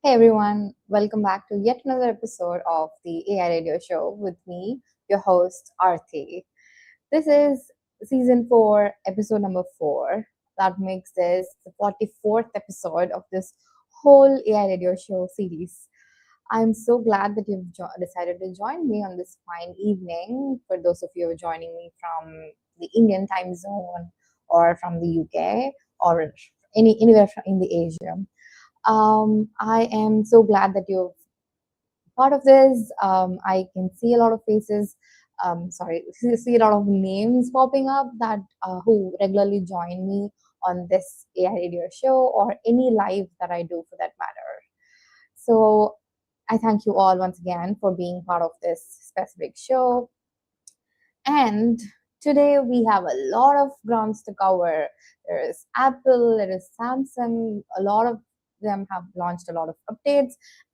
Hey everyone, welcome back to yet another episode of the AI Radio Show with me, your host, Arthi. This is season 4, episode number 4. That makes this the 44th episode of this whole AI Radio Show series. I'm so glad that you've decided to join me on this fine evening. For those of you who are joining me from the Indian time zone or from the UK or anywhere in the Asia. I am so glad that you're part of this. I can see a lot of faces, see a lot of names popping up that who regularly join me on this AI radio show or any live that I do for that matter. So I thank you all once again for being part of this specific show. And today we have a lot of grounds to cover. There is Apple, there is Samsung, a lot of them have launched a lot of updates,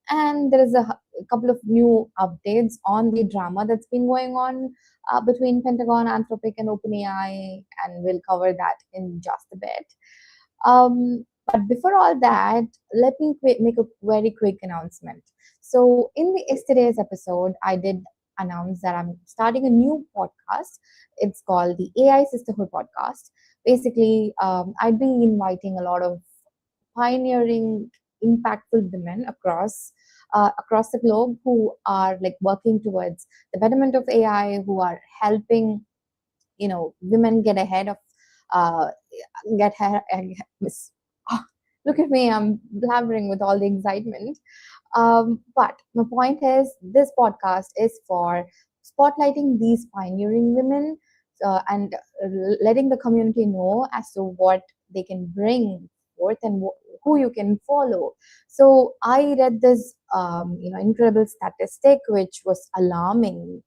and there is a couple of new updates on the drama that's been going on between Pentagon, Anthropic, and OpenAI, and we'll cover that in just a bit. But before all that, let me make a very quick announcement. So, in the yesterday's episode, I did announce that I'm starting a new podcast. It's called the AI Sisterhood Podcast. Basically, I'd be inviting a lot of pioneering, impactful women across the globe who are like working towards the betterment of AI, who are helping women get ahead of uh, get ahead. Oh, look at me, I'm blabbering with all the excitement. But my point is, this podcast is for spotlighting these pioneering women and letting the community know as to what they can bring forth and who you can follow. So I read this, incredible statistic which was alarming.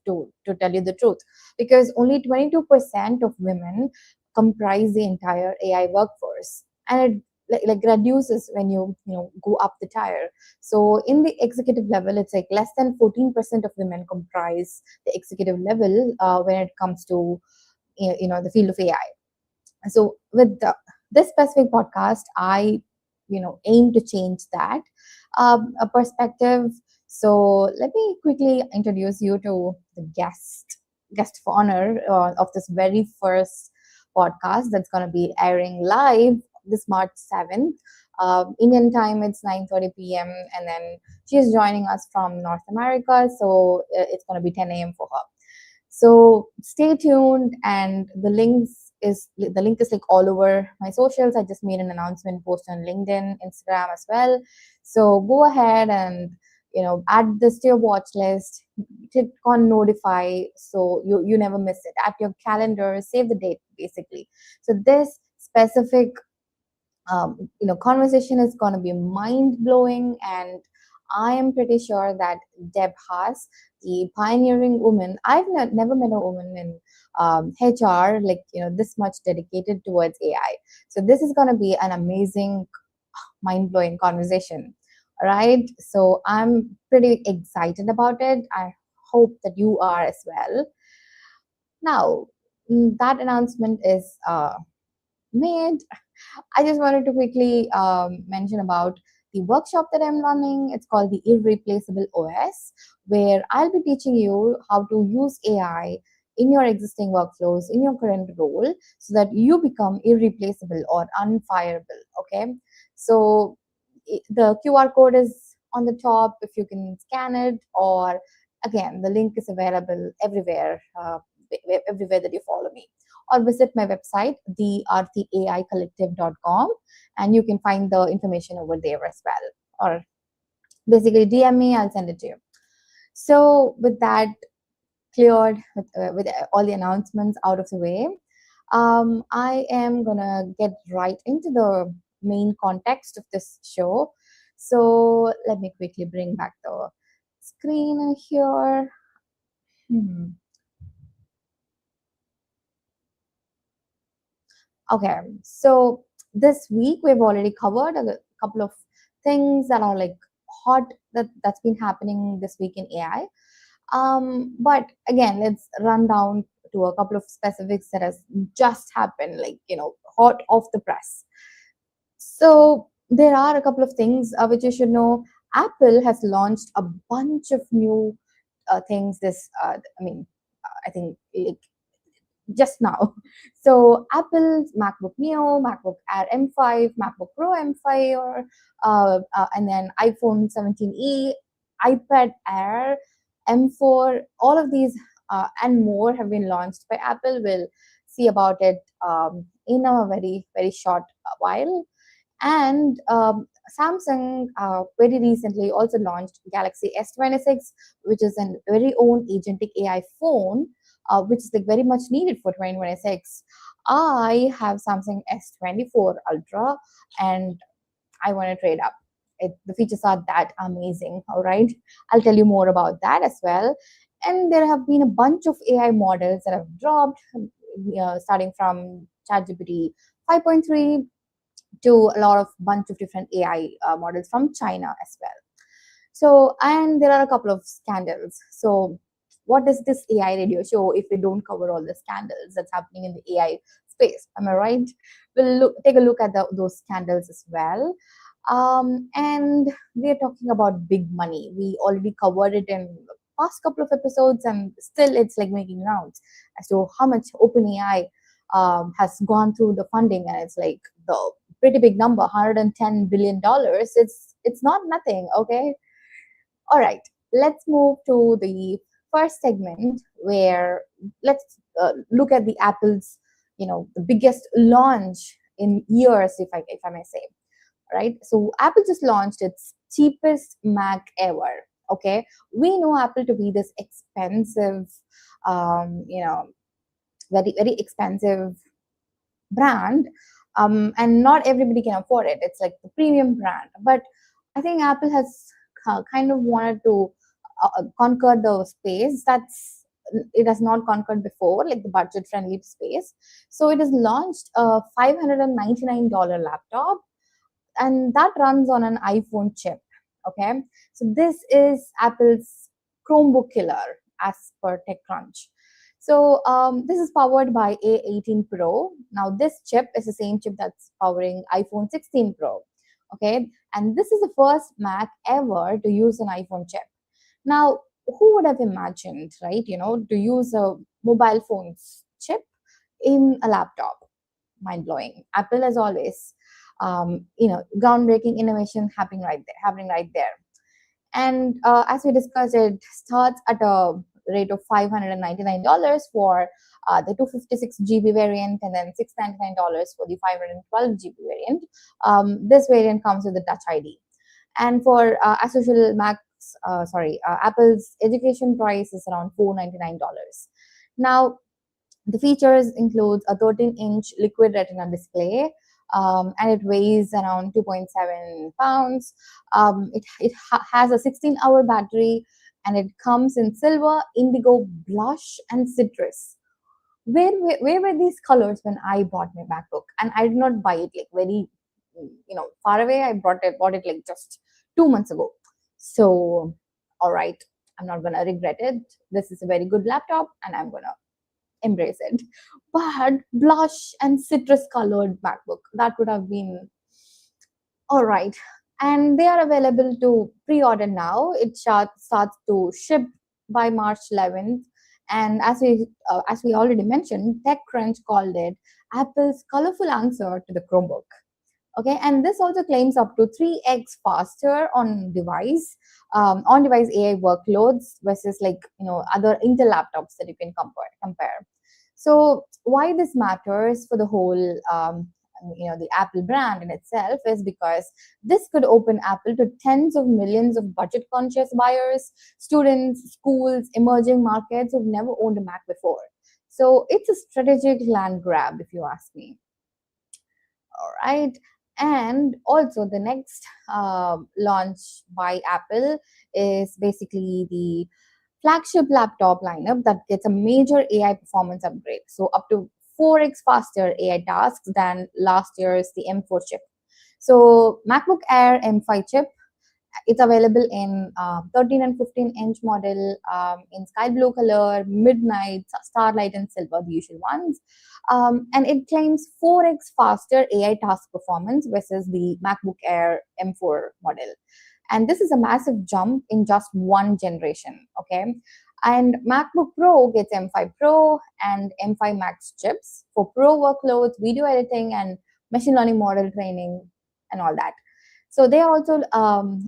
To tell you the truth, because only 22% of women comprise the entire AI workforce, and it like reduces when you go up the tier. So in the executive level, it's like less than 14% of women comprise the executive level when it comes to the field of AI. So with this specific podcast, I aim to change that a perspective. So let me quickly introduce you to the guest of honor of this very first podcast that's going to be airing live this March 7th. Indian time, it's 9:30 p.m. And then she's joining us from North America, so it's going to be 10 a.m. for her. So stay tuned, and the link is like all over my socials. I just made an announcement post on LinkedIn, Instagram as well. So go ahead and add this to your watch list. Click on notify so you never miss it. At your calendar, save the date basically. So this specific conversation is going to be mind blowing, and I am pretty sure that Deb Haas, the pioneering woman, I've never met a woman in HR like this much dedicated towards AI. So this is going to be an amazing, mind blowing conversation. All right, so I'm pretty excited about it. I hope that you are as well. Now, that announcement is made. I just wanted to quickly mention about the workshop that I'm running. It's called the Irreplaceable OS, where I'll be teaching you how to use AI in your existing workflows, in your current role, so that you become irreplaceable or unfireable. Okay, so the QR code is on the top if you can scan it, or again, the link is available everywhere that you follow me, or visit my website, thearthiaicollective.com, and you can find the information over there as well. Or basically, DM me, I'll send it to you. So, with that cleared, with all the announcements out of the way, I am gonna get right into the main context of this show. So, let me quickly bring back the screen here. Okay, so this week we've already covered a couple of things that are like hot that's been happening this week in AI. But again, let's run down to a couple of specifics that has just happened, like hot off the press. So there are a couple of things which you should know. Apple has launched a bunch of new things. I think like just now. So Apple's MacBook Neo, MacBook Air M5, MacBook Pro M5, and then iPhone 17e, iPad Air M4, all of these and more have been launched by Apple. We'll see about it in a very, very short while. And Samsung very recently also launched Galaxy S26, which is a very own agentic AI phone, which is like very much needed for 2026. I have Samsung S24 Ultra, and I want to trade up. The features are that amazing. All right, I'll tell you more about that as well. And there have been a bunch of AI models that have dropped, starting from ChatGPT 5.3 to a lot of bunch of different AI models from China as well. So, and there are a couple of scandals. So, what is this AI radio show if we don't cover all the scandals that's happening in the AI space? Am I right? We'll take a look at those scandals as well. And we are talking about big money. We already covered it in the past couple of episodes, and still it's like making rounds as to how much OpenAI has gone through the funding, and it's like the pretty big number, $110 billion. It's not nothing, okay? All right, let's move to the first segment where let's look at the Apple's, the biggest launch in years, if I may say, right? So Apple just launched its cheapest Mac ever. Okay, we know Apple to be this expensive, very very expensive brand, and not everybody can afford it. It's like the premium brand, but I think Apple has kind of wanted to conquer the space that's it has not conquered before, like the budget friendly space. So it has launched a $599 laptop, and that runs on an iPhone chip. Okay, so this is Apple's Chromebook killer, as per TechCrunch. So this is powered by A18 Pro. Now this chip is the same chip that's powering iPhone 16 Pro. Okay, and this is the first Mac ever to use an iPhone chip. Now, who would have imagined, right? To use a mobile phone's chip in a laptop? Mind blowing. Apple, as always, groundbreaking innovation happening right there. And as we discussed, it starts at a rate of $599 for the 256 GB variant, and then $699 for the 512 GB variant. This variant comes with the Touch ID. And for as usual, Apple's education price is around $499. Now, the features include a 13-inch liquid retina display, and it weighs around 2.7 pounds. It has a 16-hour battery, and it comes in silver, indigo, blush, and citrus. Where were these colors when I bought my MacBook? And I did not buy it like very, far away. I bought it like just 2 months ago. So, all right, I'm not gonna regret it. This is a very good laptop, and I'm gonna embrace it. But blush and citrus colored MacBook, that would have been all right. And they are available to pre-order now. It starts to ship by March 11th. And as we already mentioned, TechCrunch called it Apple's colorful answer to the Chromebook. Okay, and this also claims up to 3x faster on device AI workloads versus other Intel laptops that you can compare. So why this matters for the whole the Apple brand in itself is because this could open Apple to tens of millions of budget conscious buyers, students, schools, emerging markets who've never owned a Mac before. So it's a strategic land grab, if you ask me. All right. And also, the next launch by Apple is basically the flagship laptop lineup that gets a major AI performance upgrade. So, up to 4x faster AI tasks than last year's the M4 chip. So, MacBook Air M5 chip, it's available in 13 and 15-inch model, in sky blue color, midnight, starlight, and silver, the usual ones. And it claims 4x faster AI task performance versus the MacBook Air M4 model. And this is a massive jump in just one generation, okay? And MacBook Pro gets M5 Pro and M5 Max chips for pro workloads, video editing, and machine learning model training, and all that. So they are also,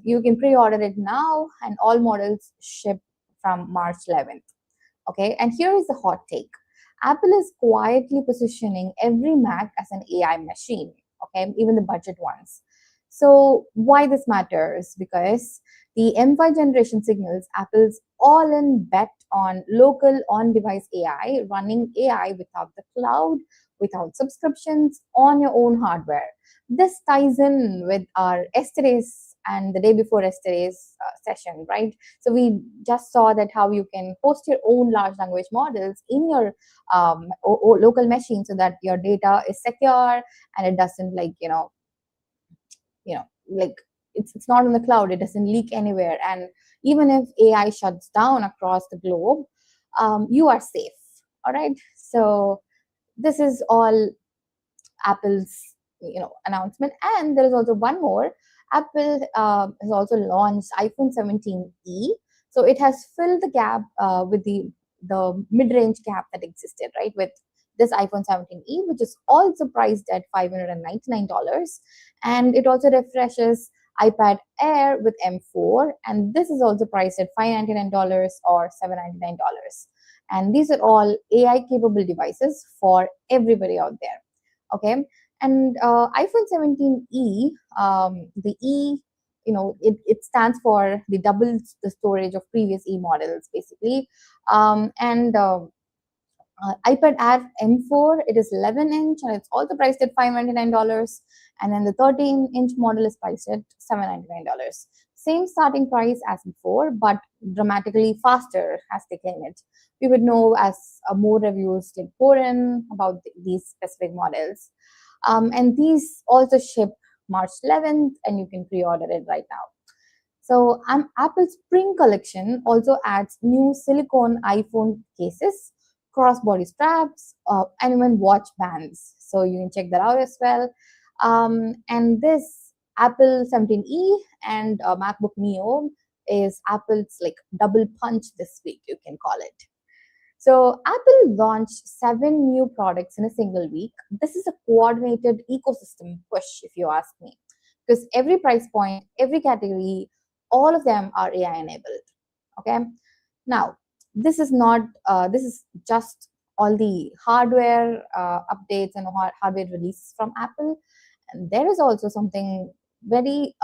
you can pre-order it now, and all models ship from March 11th. Okay, and here is the hot take. Apple is quietly positioning every Mac as an AI machine, okay, even the budget ones. So why this matters? Because the M5 generation signals Apple's all-in bet on local on-device AI, running AI without the cloud, without subscriptions, on your own hardware. This ties in with our yesterday's and the day before yesterday's session, right? So we just saw that how you can host your own large language models in your local machine so that your data is secure and it doesn't like it's not on the cloud, it doesn't leak anywhere, and even if AI shuts down across the globe, you are safe. All right, so this is all Apple's announcement. And there is also one more. Apple has also launched iPhone 17e, so it has filled the gap with the mid-range gap that existed, right, with this iPhone 17e, which is also priced at $599, and it also refreshes iPad Air with M4, and this is also priced at $599 or $799. And these are all AI capable devices for everybody out there. Okay, and iPhone 17e, the E, it stands for the doubles the storage of previous E models, basically. And iPad Air M4, it is 11-inch, and it's also priced at $599. And then the 13-inch model is priced at $799. Same starting price as before, but dramatically faster as they claim it. We would know as more reviews like pour in about these specific models. And these also ship March 11th, and you can pre-order it right now. So Apple's Spring collection also adds new silicone iPhone cases, crossbody straps, and even watch bands. So you can check that out as well. And this Apple 17e and MacBook Neo is Apple's like double punch this week, you can call it. So Apple launched 7 new products in a single week. This is a coordinated ecosystem push, if you ask me, because every price point, every category, all of them are AI enabled. Okay. Now, this is not. This is just all the hardware updates and hardware releases from Apple, and there is also something very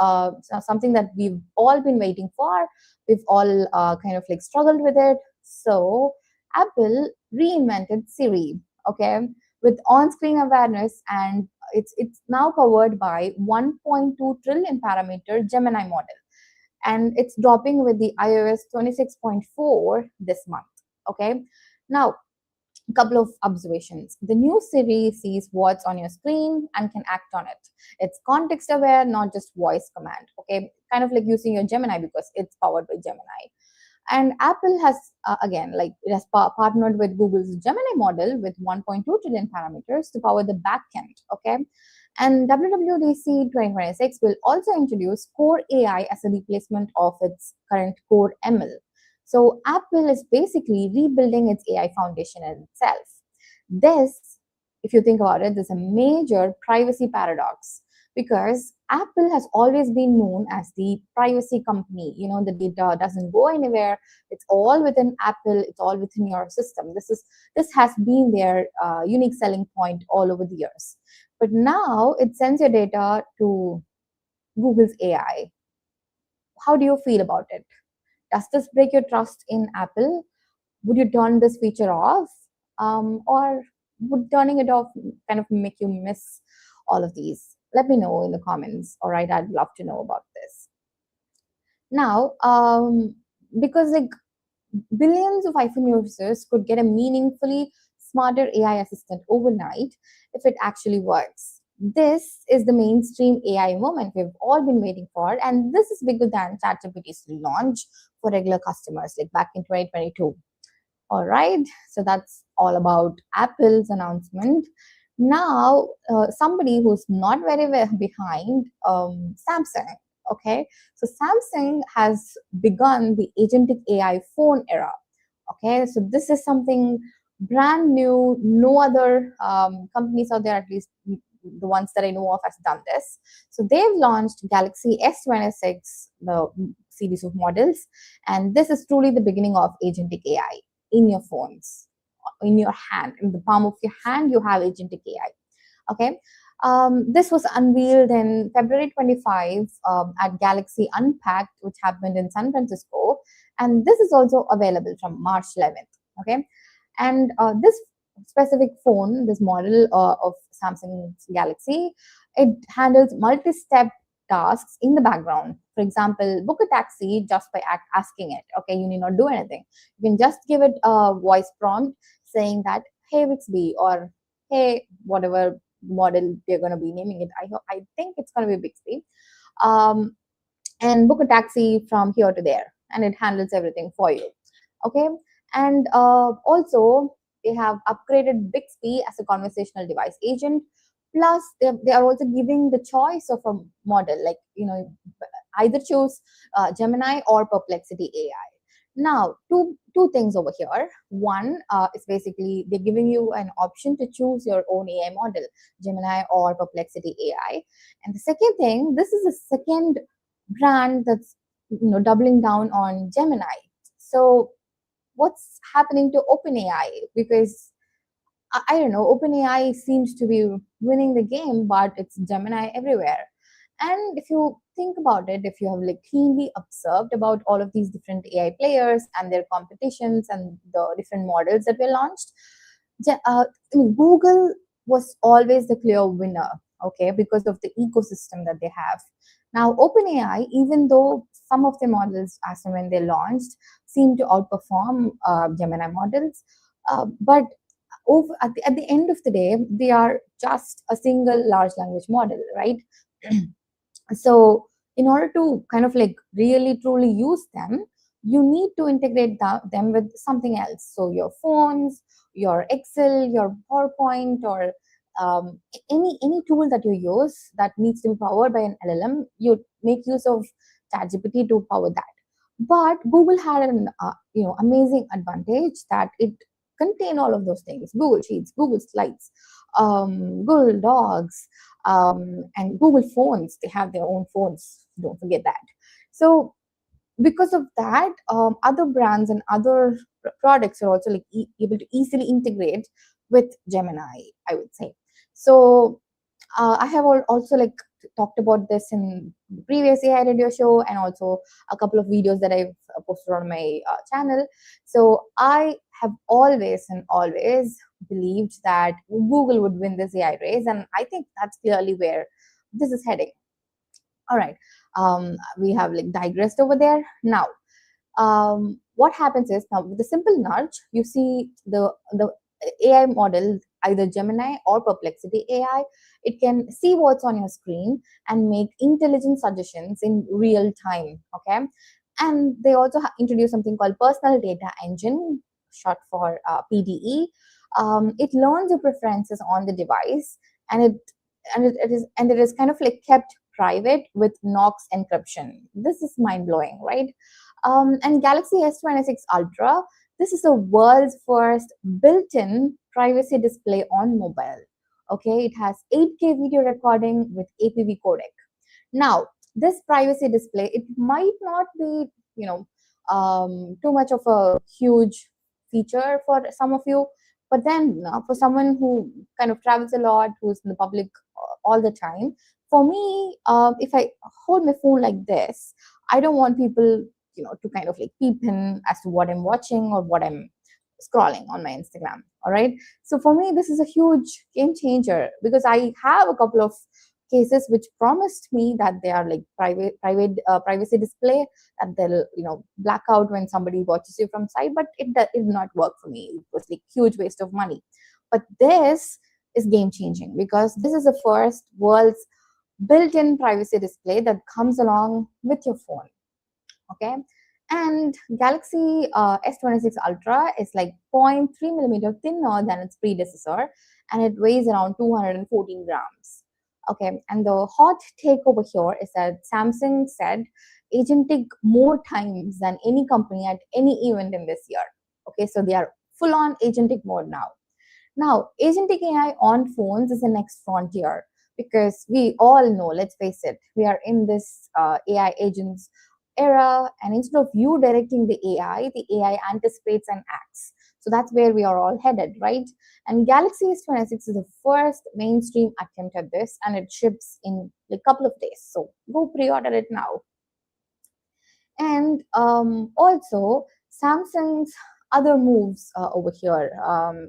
something that we've all been waiting for. We've all kind of like struggled with it. So Apple reinvented Siri, okay, with on-screen awareness, and it's now powered by 1.2 trillion parameter Gemini model, and it's dropping with the iOS 26.4 this month. Okay, now a couple of observations. The new Siri sees what's on your screen and can act on it. It's context aware, not just voice command. Okay, kind of like using your Gemini because it's powered by Gemini. And Apple has, again, like it has partnered with Google's Gemini model with 1.2 trillion parameters to power the backend. Okay. And WWDC 2026 will also introduce Core AI as a replacement of its current Core ML. So Apple is basically rebuilding its AI foundation in itself. This, if you think about it, is a major privacy paradox because Apple has always been known as the privacy company. You know, the data doesn't go anywhere. It's all within Apple. It's all within your system. This has been their unique selling point all over the years. But now it sends your data to Google's AI. How do you feel about it? Does this break your trust in Apple? Would you turn this feature off? Or would turning it off kind of make you miss all of these? Let me know in the comments. All right, I'd love to know about this. Now, because like billions of iPhone users could get a meaningfully smarter AI assistant overnight if it actually works. This is the mainstream AI moment we've all been waiting for, and this is bigger than ChatGPT's launch for regular customers, like back in 2022. All right, so that's all about Apple's announcement. Now, somebody who's not very well behind, Samsung. Okay, so Samsung has begun the agentic AI phone era. Okay, so this is something brand new. No other companies out there, at least the ones that I know of, has done this. So they've launched Galaxy S26, the series of models, and this is truly the beginning of agentic AI in your phones, in your hand, in the palm of your hand, you have agentic AI. Okay. This was unveiled in February 25 at Galaxy Unpacked, which happened in San Francisco. And this is also available from March 11th. Okay. And this specific phone, this model of Samsung's Galaxy, it handles multi-step tasks in the background. For example, book a taxi just by asking it. Okay, you need not do anything. You can just give it a voice prompt saying that, hey Bixby, or hey, whatever model they're going to be naming it. I think it's going to be Bixby. And book a taxi from here to there, and it handles everything for you. Okay, and also they have upgraded Bixby as a conversational device agent. Plus, they are also giving the choice of a model, like, you know, either choose Gemini or Perplexity AI. Now, two things over here. One is basically they're giving you an option to choose your own AI model, Gemini or Perplexity AI. And the second thing, this is a second brand that's, you know, doubling down on Gemini. So what's happening to OpenAI? Because I don't know, OpenAI seems to be winning the game, but it's Gemini everywhere. And if you think about it, if you have like keenly observed about all of these different AI players and their competitions and the different models that were launched, Google was always the clear winner, okay, because of the ecosystem that they have. Now, OpenAI, even though some of the models, as and when they launched, seem to outperform Gemini models, but at the end of the day, they are just a single large language model, right? So in order to kind of like really truly use them, you need to integrate them with something else. So your phones, your Excel, your PowerPoint, or any tool that you use that needs to be powered by an LLM, you make use of ChatGPT to power that. But Google had an amazing advantage that it contain all of those things: Google Sheets, Google Slides, Google Docs, and Google phones. They have their own phones. Don't forget that. So because of that, other brands and other products are also like able to easily integrate with Gemini, I would say. So I have also like talked about this in the previous AI radio show, and also a couple of videos that I've posted on my channel. So I have always and always believed that Google would win this AI race, and I think that's clearly where this is heading. All right, we have like digressed over there. Now, what happens is, now with a simple nudge, you see the AI model, either Gemini or Perplexity AI, it can see what's on your screen and make intelligent suggestions in real time. Okay, and they also introduce something called Personal Data Engine, short for PDE. It learns your preferences on the device, and it is kind of like kept private with Knox encryption. This is mind blowing, right? And Galaxy S26 Ultra, this is the world's first built-in privacy display on mobile. Okay, it has 8K video recording with APV codec. Now, this privacy display, it might not be, too much of a huge feature for some of you, but then for someone who kind of travels a lot, who's in the public all the time, for me, if I hold my phone like this, I don't want people, to kind of like peep in as to what I'm watching or what I'm scrolling on my Instagram. All right. So for me, this is a huge game changer, because I have a couple of cases which promised me that they are like private privacy display, that they'll black out when somebody watches you from side, but it did not work for me. It was like huge waste of money. But this is game changing, because this is the first world's built-in privacy display that comes along with your phone. Okay, and Galaxy S26 Ultra is like 0.3 millimeter thinner than its predecessor, and it weighs around 214 grams. Okay, and the hot take over here is that Samsung said agentic more times than any company at any event in this year. Okay, so they are full on agentic mode now. Now, agentic AI on phones is the next frontier, because we all know, let's face it, we are in this AI agents era, and instead of you directing the AI anticipates and acts. So that's where we are all headed, right? And Galaxy S26 is the first mainstream attempt at this, and it ships in a couple of days. So go pre-order it now. And also Samsung's other moves over here.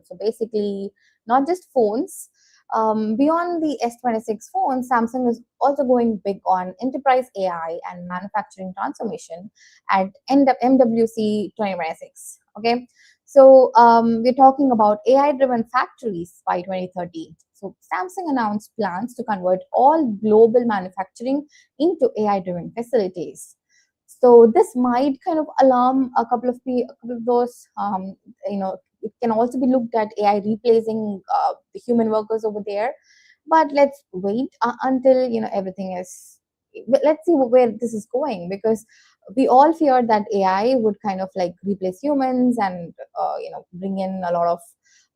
So basically, not just phones. Beyond the S26 phone, Samsung is also going big on enterprise AI and manufacturing transformation at MWC 2026. Okay, so we're talking about AI-driven factories by 2030. So Samsung announced plans to convert all global manufacturing into AI-driven facilities. So this might kind of alarm a couple of those. It can also be looked at AI replacing the human workers over there. But let's wait until everything is. Let's see where this is going, because we all feared that AI would kind of like replace humans and bring in a lot of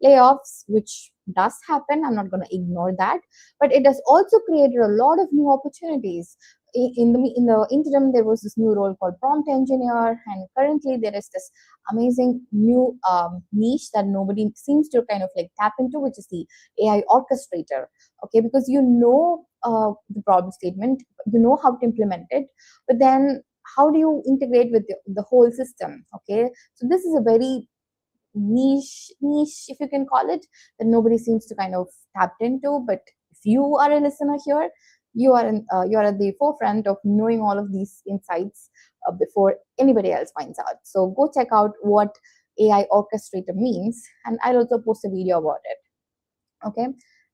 layoffs, which does happen. I'm not going to ignore that, but it has also created a lot of new opportunities. In the interim, there was this new role called prompt engineer, and currently there is this amazing new niche that nobody seems to kind of like tap into, which is the AI orchestrator. Okay, because the problem statement, you know how to implement it, but then how do you integrate with the whole system? Okay, so this is a very niche, if you can call it, that nobody seems to kind of tap into. But if you are a listener here, You are at the forefront of knowing all of these insights before anybody else finds out. So go check out what AI orchestrator means, and I'll also post a video about it. Okay,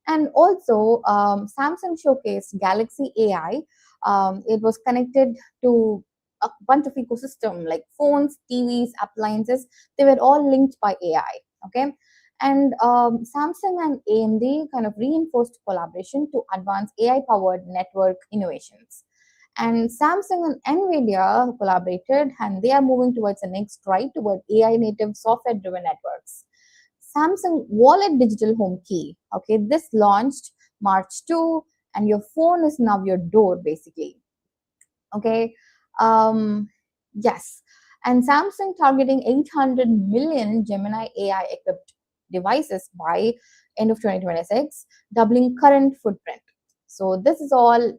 and also Samsung showcased Galaxy AI. It was connected to a bunch of ecosystem like phones, TVs, appliances. They were all linked by AI. Okay, and Samsung and AMD kind of reinforced collaboration to advance AI powered network innovations. And Samsung and Nvidia collaborated, and they are moving towards the next stride toward AI native software driven networks. Samsung Wallet Digital Home Key. Okay, this launched March 2, and your phone is now your door basically. Okay, yes, and Samsung targeting 800 million Gemini AI equipped devices by end of 2026, doubling current footprint. So this is all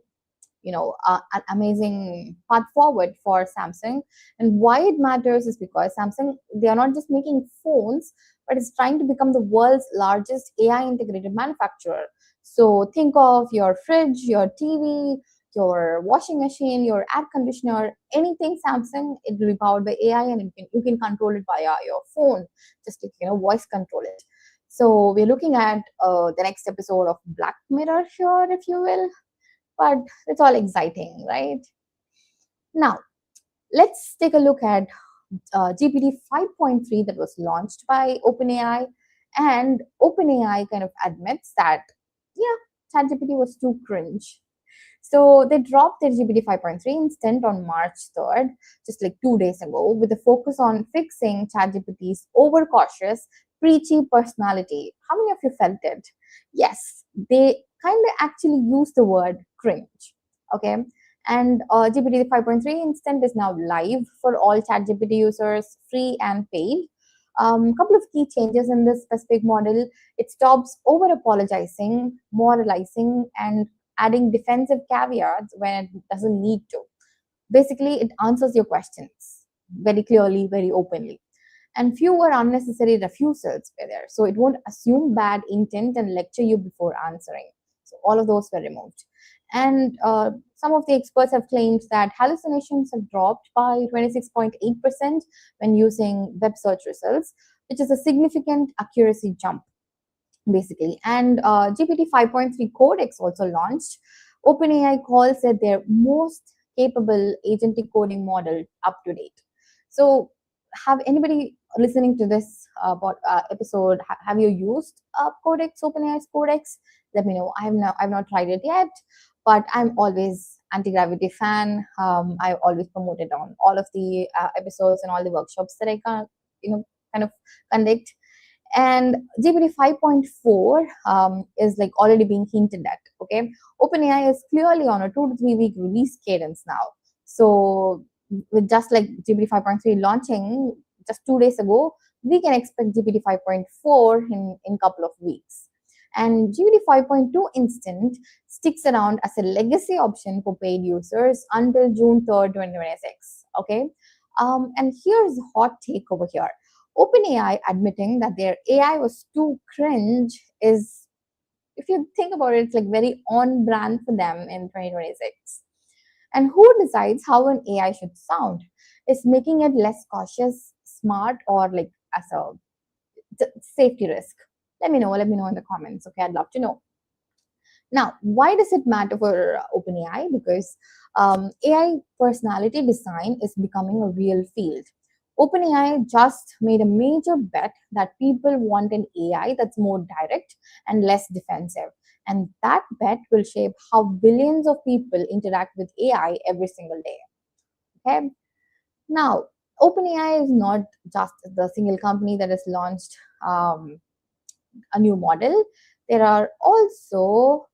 an amazing path forward for Samsung. And why it matters is because Samsung, they are not just making phones, but it's trying to become the world's largest AI integrated manufacturer. So think of your fridge, your TV, your washing machine, your air conditioner, anything Samsung, it will be powered by AI, and you can control it via your phone, just to voice control it. So we're looking at the next episode of Black Mirror here, if you will, but it's all exciting, right? Now, let's take a look at GPT 5.3 that was launched by OpenAI. And OpenAI kind of admits that, yeah, ChatGPT was too cringe. So they dropped their GPT 5.3 instant on March 3rd, just like 2 days ago, with a focus on fixing ChatGPT's overcautious, preachy personality. How many of you felt it? Yes, they kind of actually use the word cringe. Okay. And GPT 5.3 instant is now live for all ChatGPT users, free and paid. Couple of key changes in this specific model. It stops over apologizing, moralizing, and adding defensive caveats when it doesn't need to. Basically, it answers your questions very clearly, very openly. And fewer unnecessary refusals were there. So it won't assume bad intent and lecture you before answering. So all of those were removed. And some of the experts have claimed that hallucinations have dropped by 26.8% when using web search results, which is a significant accuracy jump basically. And GPT 5.3 Codex also launched. OpenAI calls it their most capable agentic coding model up to date. So, have anybody listening to this episode, have you used Codex, OpenAI's Codex? Let me know. I've not tried it yet, but I'm always anti-gravity fan. I always promote it on all of the episodes and all the workshops that I can, kind of conduct. And GPT 5.4 is like already being hinted at. Okay, OpenAI is clearly on a 2 to 3 week release cadence now. So with just like GPT 5.3 launching just 2 days ago, we can expect GPT 5.4 in couple of weeks. And GPT 5.2 instant sticks around as a legacy option for paid users until June 3rd, 2026. Okay, and here's a hot take over here. OpenAI admitting that their AI was too cringe is, if you think about it, it's like very on brand for them in 2026. And who decides how an AI should sound? Is making it less cautious, smart, or like as a safety risk? Let me know. Let me know in the comments. Okay, I'd love to know. Now, why does it matter for OpenAI? Because AI personality design is becoming a real field. OpenAI just made a major bet that people want an AI that's more direct and less defensive. And that bet will shape how billions of people interact with AI every single day. Okay. Now, OpenAI is not just the single company that has launched a new model. There are also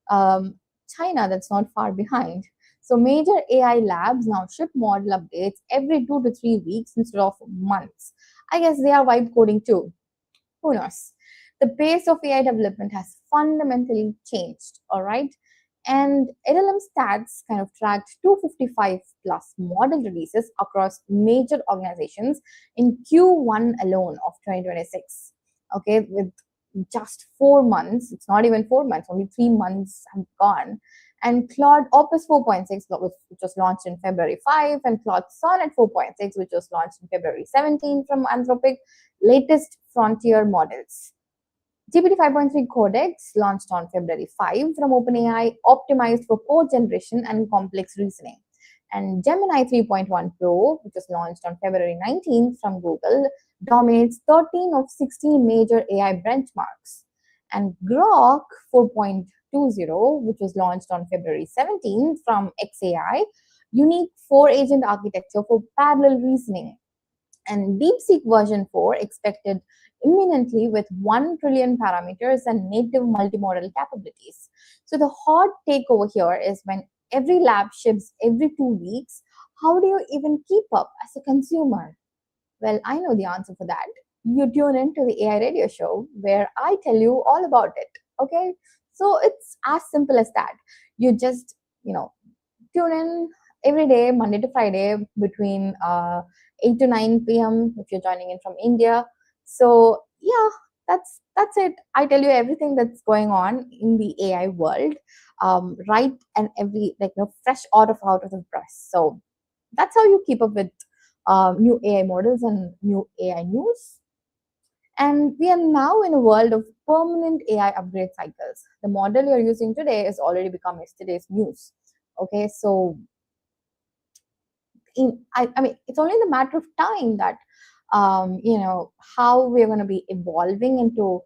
China that's not far behind. So major AI labs now ship model updates every 2 to 3 weeks instead of months. I guess they are vibe coding too. Who knows? The pace of AI development has fundamentally changed, all right? And LLM stats kind of tracked 255 plus model releases across major organizations in Q1 alone of 2026. Okay, with just 4 months, it's not even 4 months, only 3 months have gone. and Claude Opus 4.6, which was launched in February 5, and Claude Sonnet 4.6, which was launched in February 17 from Anthropic, latest frontier models. GPT 5.3 Codex launched on February 5 from OpenAI, optimized for code generation and complex reasoning. And Gemini 3.1 Pro, which was launched on February 19th from Google, dominates 13 of 16 major AI benchmarks. And Grok 4.20, which was launched on February 17th from XAI, unique 4-agent architecture for parallel reasoning. And DeepSeek version 4 expected imminently with 1 trillion parameters and native multimodal capabilities. So the hot take over here is when every lab ships every 2 weeks, how do you even keep up as a consumer? Well, I know the answer for that. You tune into the AI radio show where I tell you all about it. Okay? So it's as simple as that. You just, tune in every day, Monday to Friday, between 8 to 9 p.m. if you're joining in from India. So yeah, that's it. I tell you everything that's going on in the AI world, right? And every fresh out of the press. So that's how you keep up with new AI models and new AI news. And we are now in a world of permanent AI upgrade cycles. The model you're using today has already become yesterday's news. Okay, so I mean, it's only the matter of time that how we're going to be evolving into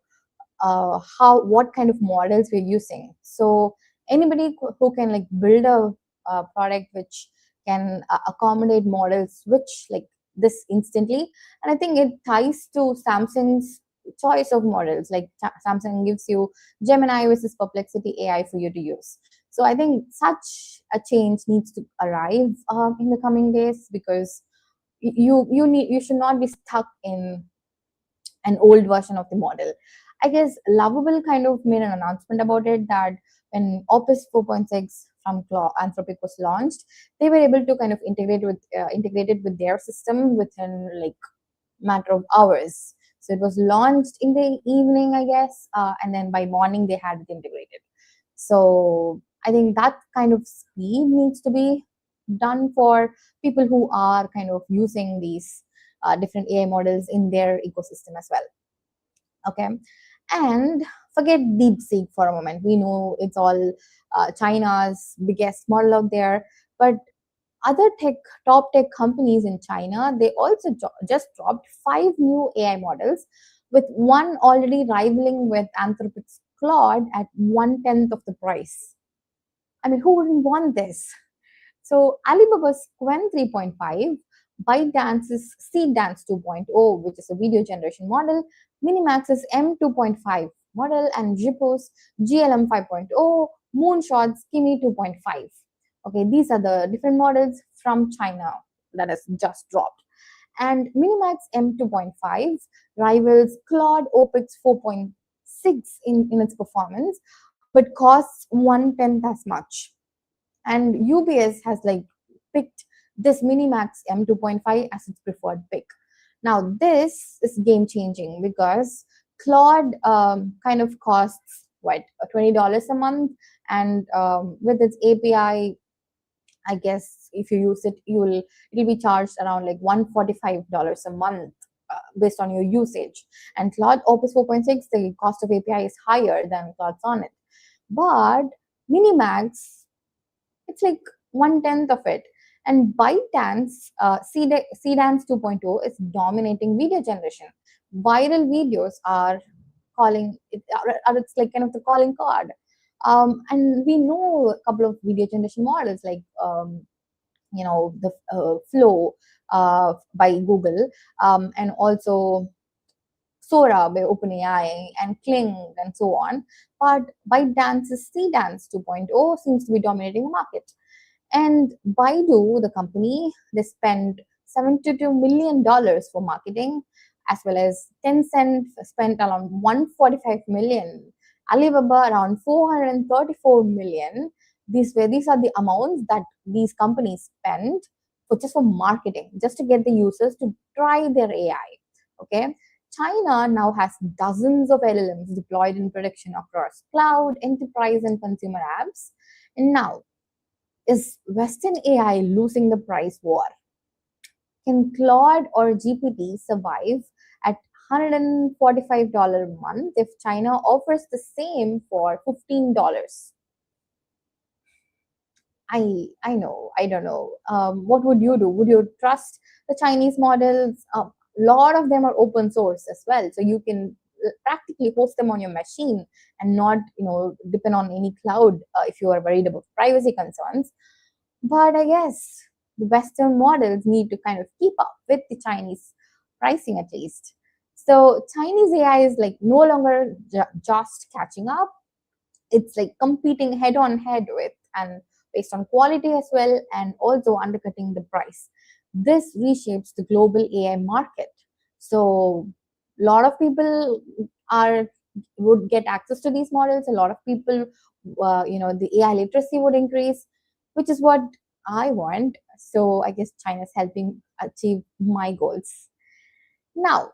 what kind of models we're using. So anybody who can build a product which can accommodate models which like this instantly, and I think it ties to Samsung's choice of models. Like Samsung gives you Gemini versus Perplexity AI for you to use. So I think such a change needs to arrive in the coming days, because you should not be stuck in an old version of the model. I guess Lovable kind of made an announcement about it, that when Opus 4.6 from Anthropic was launched, they were able to kind of integrate it with their system within like matter of hours. So it was launched in the evening, I guess, and then by morning they had it integrated. So I think that kind of speed needs to be done for people who are kind of using these different AI models in their ecosystem as well. Okay, and forget DeepSeek for a moment. We know it's all China's biggest model out there, but other top tech companies in China, they also just dropped 5 new AI models, with one already rivaling with Anthropic's Claude at 1/10 of the price. I mean, who wouldn't want this? So Alibaba's Quen 3.5, ByteDance's Seedance 2.0, which is a video generation model, Minimax's M2.5 model, and Zippo's GLM 5.0, Moonshot's Kimi 2.5. Okay, these are the different models from China that has just dropped. And Minimax M2.5 rivals Claude Opus 4.6 in its performance, but costs 1/10 as much. And UBS has picked this Minimax M2.5 as its preferred pick. Now this is game changing, because Claude kind of costs what, $20 a month, and with its API, I guess if you use it, it'll be charged around like $145 a month based on your usage. And Claude Opus 4.6, the cost of API is higher than Claude Sonnet, but Minimax, it's like 1/10 of it. And ByteDance, Seedance 2.0 is dominating video generation. Viral videos are calling it, it's like kind of the calling card. And we know a couple of video generation models like the Flow by Google, and also Sora by OpenAI, and Kling, and so on. But ByteDance's Seedance 2.0 seems to be dominating the market. And Baidu, the company, they spent $72 million for marketing, as well as Tencent spent around $145 million, Alibaba around $434 million. These are the amounts that these companies spend for just for marketing, just to get the users to try their AI. Okay. China now has dozens of LLMs deployed in production across cloud, enterprise, and consumer apps. And now, is Western AI losing the price war? Can Claude or GPT survive at $145 a month if China offers the same for $15? I know, I don't know. What would you do? Would you trust the Chinese models? A lot of them are open source as well, so you can practically host them on your machine and not, depend on any cloud if you are worried about privacy concerns. But I guess the Western models need to kind of keep up with the Chinese pricing at least. So Chinese AI is like no longer just catching up, it's like competing head on head with and based on quality as well, and also undercutting the price. This reshapes the global AI market. So a lot of people are would get access to these models. A lot of people, the AI literacy would increase, which is what I want. So I guess China is helping achieve my goals. Now,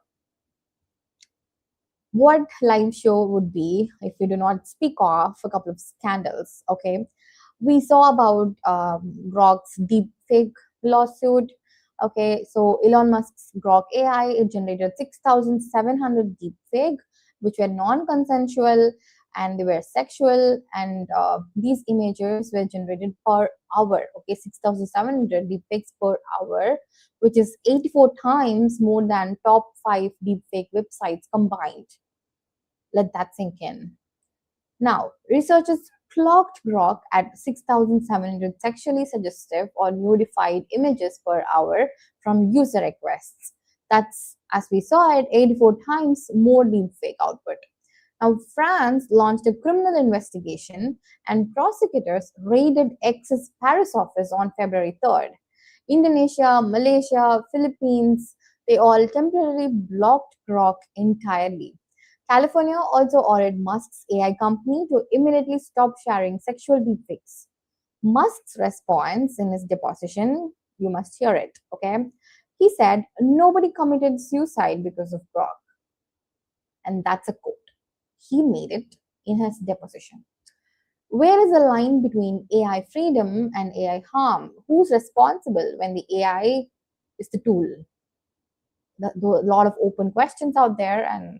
what live show would be if we do not speak of a couple of scandals? Okay, we saw about Grok's deepfake lawsuit. Okay, so Elon Musk's Grok AI, it generated 6,700 deepfake, which were non-consensual and they were sexual, and these images were generated per hour. Okay, 6,700 deepfakes per hour, which is 84 times more than top 5 deepfake websites combined. Let that sink in. Now, researchers clocked Grok at 6,700 sexually suggestive or nudified images per hour from user requests. That's, as we saw it, 84 times more deepfake output. Now, France launched a criminal investigation and prosecutors raided X's Paris office on February 3rd. Indonesia, Malaysia, Philippines, they all temporarily blocked Grok entirely. California also ordered Musk's AI company to immediately stop sharing sexual deepfakes. Musk's response in his deposition, you must hear it, okay? He said, nobody committed suicide because of Grok. And that's a quote. He made it in his deposition. Where is the line between AI freedom and AI harm? Who's responsible when the AI is the tool? A lot of open questions out there, and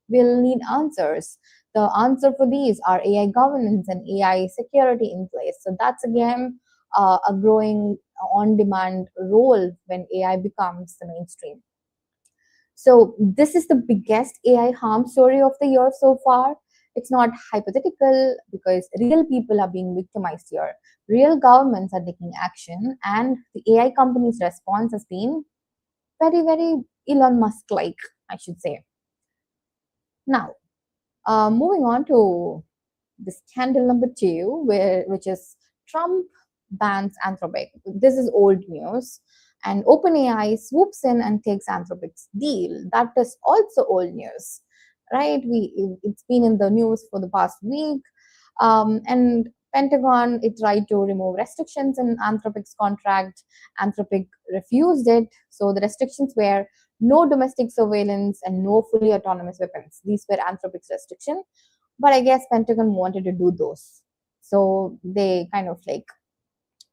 we'll need answers. The answer for these are AI governance and AI security in place. So that's again a growing on-demand role when AI becomes the mainstream. So this is the biggest AI harm story of the year so far. It's not hypothetical because real people are being victimized here. Real governments are taking action, and the AI company's response has been very, very Elon Musk like, I should say. Now, moving on to the scandal number two, which is Trump bans Anthropic. This is old news. And OpenAI swoops in and takes Anthropic's deal. That is also old news, right? It's been in the news for the past week. And Pentagon, it tried to remove restrictions in Anthropic's contract. Anthropic refused it. So the restrictions were no domestic surveillance and no fully autonomous weapons. These were Anthropic's restrictions. But I guess Pentagon wanted to do those. So they kind of like,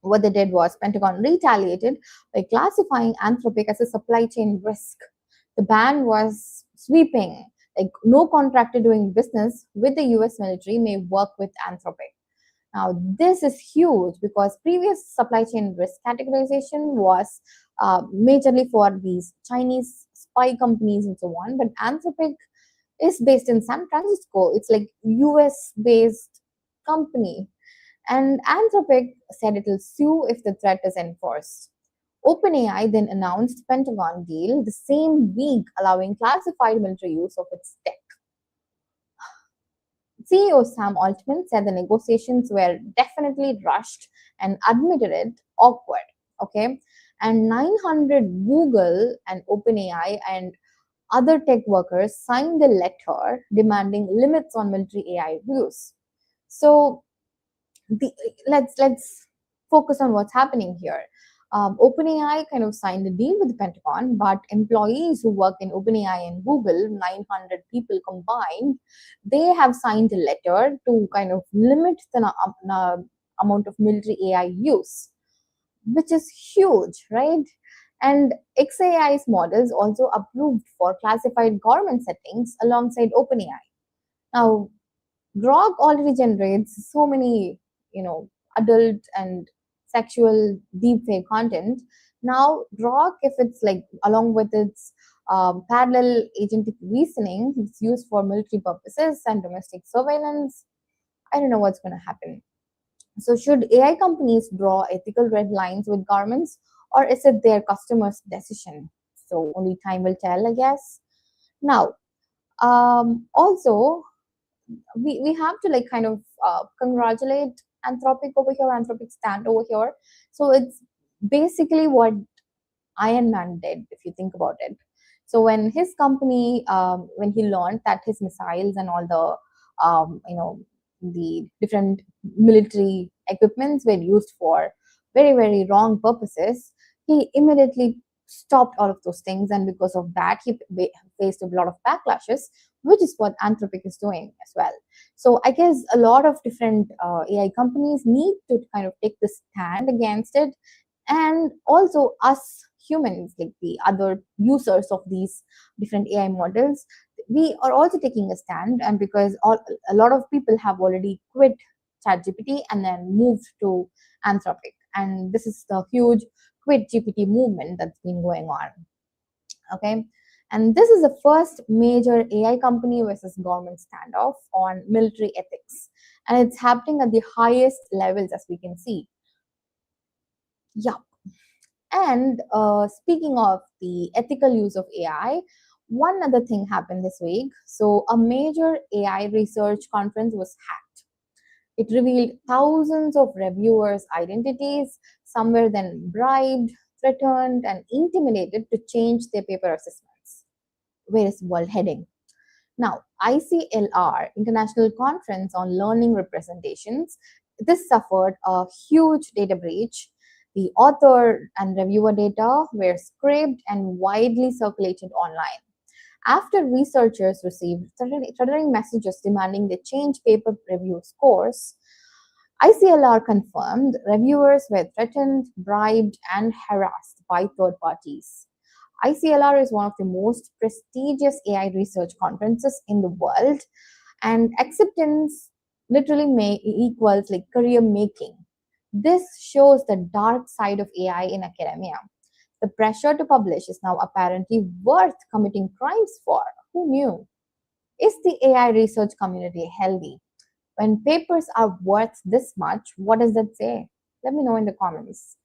what they did was Pentagon retaliated by classifying Anthropic as a supply chain risk. The ban was sweeping, like no contractor doing business with the US military may work with Anthropic. Now, this is huge because previous supply chain risk categorization was majorly for these Chinese spy companies and so on, but Anthropic is based in San Francisco. It's like US based company. And Anthropic said it will sue if the threat is enforced. OpenAI then announced Pentagon deal the same week, allowing classified military use of its tech. CEO Sam Altman said the negotiations were definitely rushed and admitted it awkward. Okay, and 900 Google and OpenAI and other tech workers signed a letter demanding limits on military AI use. So let's focus on what's happening here. OpenAI kind of signed a deal with the Pentagon, but employees who work in OpenAI and Google, 900 people combined, they have signed a letter to kind of limit the amount of military AI use, which is huge, right? And XAI's models also approved for classified government settings alongside OpenAI. Now, Grok already generates so many, adult and sexual deepfake content. Now, Grok, if it's like along with its parallel agentic reasoning, it's used for military purposes and domestic surveillance. I don't know what's going to happen. So, should AI companies draw ethical red lines with governments, or is it their customers' decision? So, only time will tell, I guess. Now, also, we have to like kind of congratulate Anthropic over here, Anthropic stand over here. So it's basically what Iron Man did, if you think about it. So when his company, when he learned that his missiles and all the, the different military equipments were used for very, very wrong purposes, he immediately stopped all of those things. And because of that, he faced a lot of backlashes, which is what Anthropic is doing as well. So I guess a lot of different AI companies need to kind of take the stand against it, and also us humans, like the other users of these different AI models, we are also taking a stand. And because a lot of people have already quit ChatGPT and then moved to Anthropic, and this is the huge quit GPT movement that's been going on. Okay, and this is the first major AI company versus government standoff on military ethics, and it's happening at the highest levels, as we can see. Yeah. And speaking of the ethical use of AI, one other thing happened this week. So, a major AI research conference was hacked. It revealed thousands of reviewers' identities. Some were then bribed, threatened, and intimidated to change their paper assessments. Where is the world heading? Now, ICLR, International Conference on Learning Representations, this suffered a huge data breach. The author and reviewer data were scraped and widely circulated online. After researchers received threatening messages demanding they change paper review scores, ICLR confirmed reviewers were threatened, bribed, and harassed by third parties. ICLR is one of the most prestigious AI research conferences in the world, and acceptance literally equals like career making. This shows the dark side of AI in academia. The pressure to publish is now apparently worth committing crimes for. Who knew? Is the AI research community healthy? When papers are worth this much, what does that say? Let me know in the comments.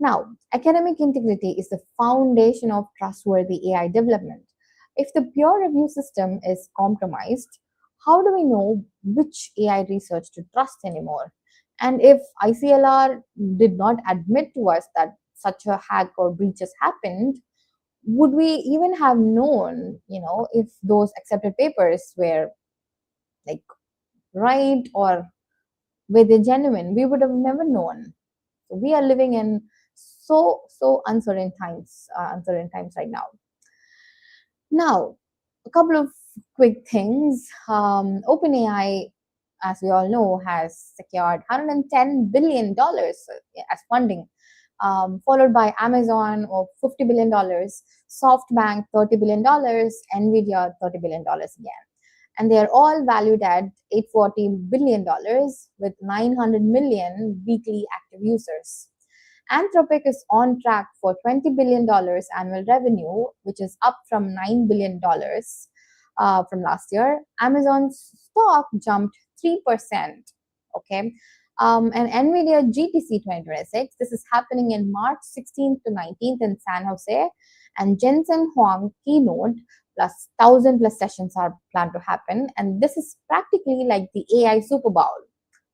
Now, academic integrity is the foundation of trustworthy AI development. If the peer review system is compromised, how do we know which AI research to trust anymore? And if ICLR did not admit to us that such a hack or breaches happened, would we even have known, if those accepted papers were like right, or were they genuine? We would have never known. We are living in so uncertain times right now. Now, a couple of quick things. OpenAI, as we all know, has secured $110 billion as funding, followed by Amazon of $50 billion, SoftBank $30 billion, Nvidia $30 billion again. And they are all valued at $840 billion with 900 million weekly active users. Anthropic is on track for $20 billion annual revenue, which is up from $9 billion from last year. Amazon's stock jumped 3%. Okay. And NVIDIA GTC 2026, this is happening in March 16th to 19th in San Jose. And Jensen Huang keynote plus 1,000 plus sessions are planned to happen. And this is practically like the AI Super Bowl.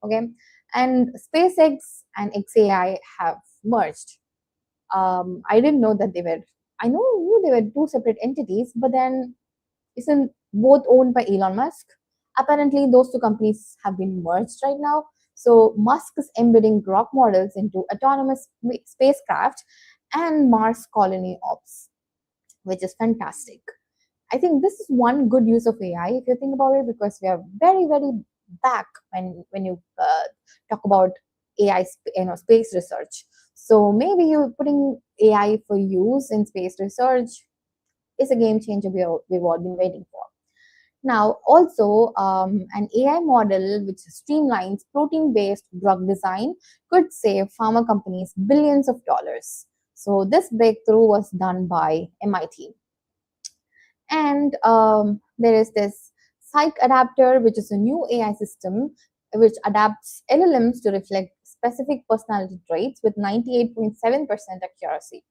Okay. And SpaceX and XAI have merged. I didn't know that they were, I knew they were two separate entities, but then isn't both owned by Elon Musk? Apparently, those two companies have been merged right now. So Musk is embedding Grok models into autonomous spacecraft and Mars colony ops, which is fantastic. I think this is one good use of AI if you think about it, because we are very, very back when you talk about AI, space research. So maybe you putting AI for use in space research is a game changer we've all been waiting for. Now, also, an AI model which streamlines protein based drug design could save pharma companies billions of dollars. So, this breakthrough was done by MIT. And there is this Psych Adapter, which is a new AI system which adapts LLMs to reflect specific personality traits with 98.7% accuracy.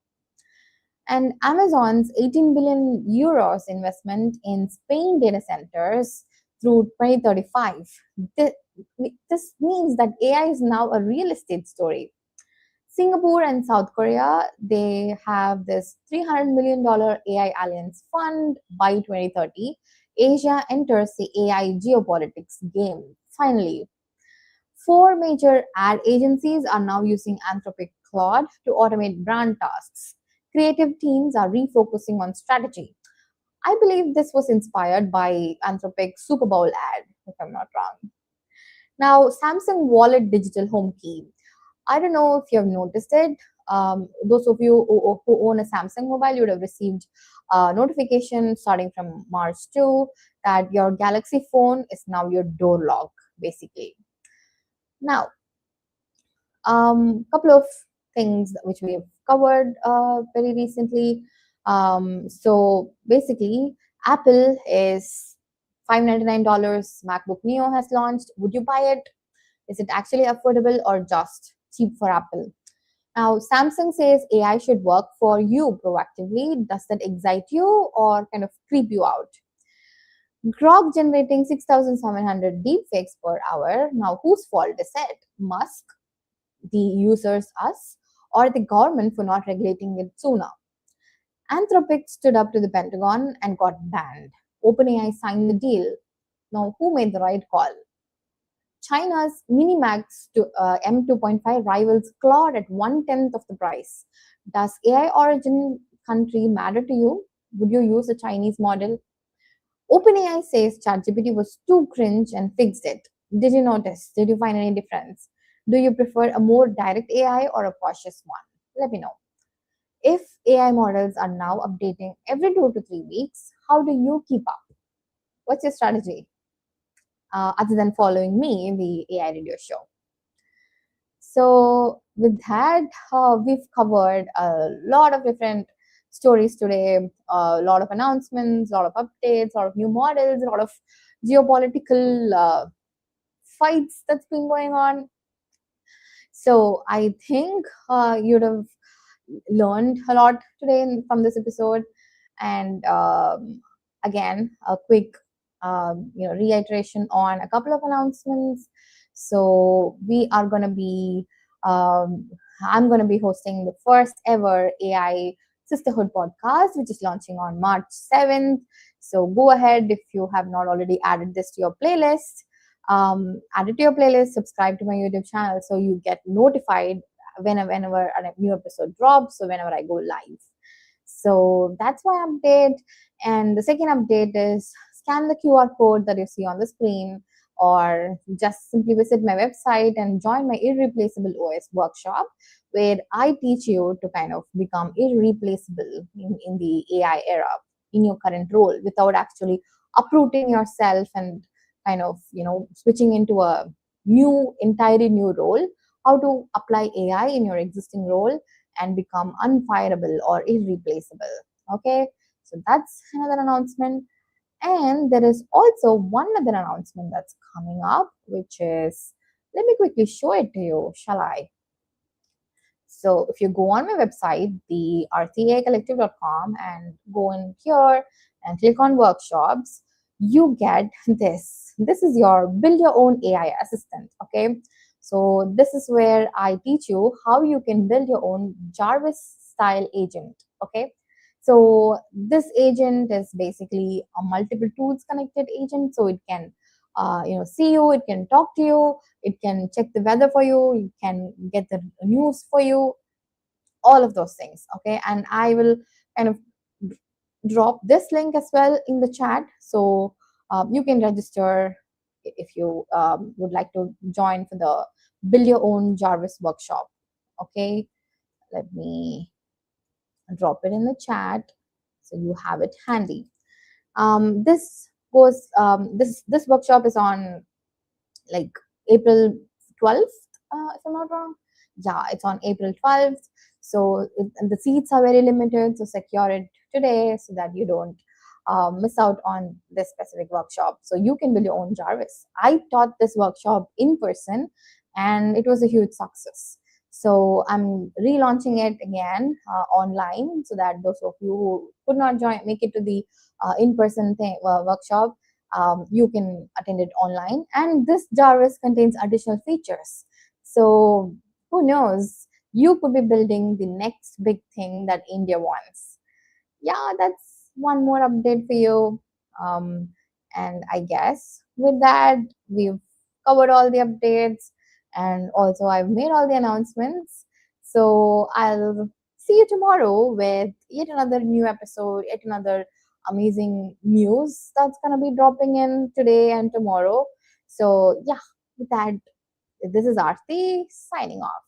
And Amazon's 18 billion euros investment in Spain data centers through 2035. This means that AI is now a real estate story. Singapore and South Korea, they have this $300 million AI Alliance Fund by 2030. Asia enters the AI geopolitics game. Finally, 4 major ad agencies are now using Anthropic Claude to automate brand tasks. Creative teams are refocusing on strategy. I believe this was inspired by Anthropic's Super Bowl ad, if I'm not wrong. Now, Samsung Wallet Digital Home Key. I don't know if you have noticed it. Those of you who own a Samsung mobile, you would have received a notification starting from March 2 that your Galaxy phone is now your door lock, basically. Now, couple of things which we have covered very recently. So basically, Apple is $599. MacBook Neo has launched. Would you buy it? Is it actually affordable or just cheap for Apple? Now, Samsung says AI should work for you proactively. Does that excite you or kind of creep you out? Grok generating 6,700 deepfakes per hour. Now, whose fault is it? Musk, the users, us, or the government for not regulating it sooner? Anthropic stood up to the Pentagon and got banned. OpenAI signed the deal. Now, who made the right call? China's Minimax M2.5 rivals Claude at 1/10 of the price. Does AI origin country matter to you? Would you use a Chinese model? OpenAI says ChatGPT was too cringe and fixed it. Did you notice? Did you find any difference? Do you prefer a more direct AI or a cautious one? Let me know. If AI models are now updating every 2 to 3 weeks, how do you keep up? What's your strategy other than following me in the AI radio show? So, with that, we've covered a lot of different stories today, a lot of announcements, a lot of updates, a lot of new models, a lot of geopolitical fights that's been going on. So, I think you'd have learned a lot today from this episode. And again, a quick reiteration on a couple of announcements. So we are going to be I'm going to be hosting the first ever AI Sisterhood podcast, which is launching on March 7th. So go ahead, if you have not already added this to your playlist, add it to your playlist, subscribe to my YouTube channel so you get notified whenever a new episode drops or whenever I go live. So that's my update. And the second update is scan the QR code that you see on the screen, or just simply visit my website and join my Irreplaceable OS workshop, where I teach you to kind of become irreplaceable in the AI era in your current role without actually uprooting yourself and kind of, switching into a entirely new role. How to apply AI in your existing role and become unfireable or irreplaceable. Okay, so that's another announcement. And there is also one other announcement that's coming up, which is, let me quickly show it to you, shall I? So if you go on my website, the rthacollective.com, and go in here and click on workshops, you get this. This is your build your own AI assistant. Okay. So this is where I teach you how you can build your own Jarvis style agent. Okay. So this agent is basically a multiple tools connected agent. So it can, see you, it can talk to you, it can check the weather for you, it can get the news for you, all of those things. Okay. And I will kind of drop this link as well in the chat. So you can register if you would like to join for the Build Your Own Jarvis workshop. Okay, let me drop it in the chat so you have it handy. This workshop is on like April 12th, if I'm not wrong. Yeah, it's on April 12th. So and the seats are very limited. So secure it today so that you don't miss out on this specific workshop. So you can build your own Jarvis. I taught this workshop in person and it was a huge success. So I'm relaunching it again online so that those of you who could not make it to the in-person workshop, you can attend it online. And this Jarvis contains additional features. So who knows? You could be building the next big thing that India wants. Yeah, that's one more update for you. Um, and I guess with that, we've covered all the updates and also I've made all the announcements. So I'll see you tomorrow with yet another new episode, yet another amazing news that's going to be dropping in today and tomorrow. So, yeah, with that, this is Aarti signing off.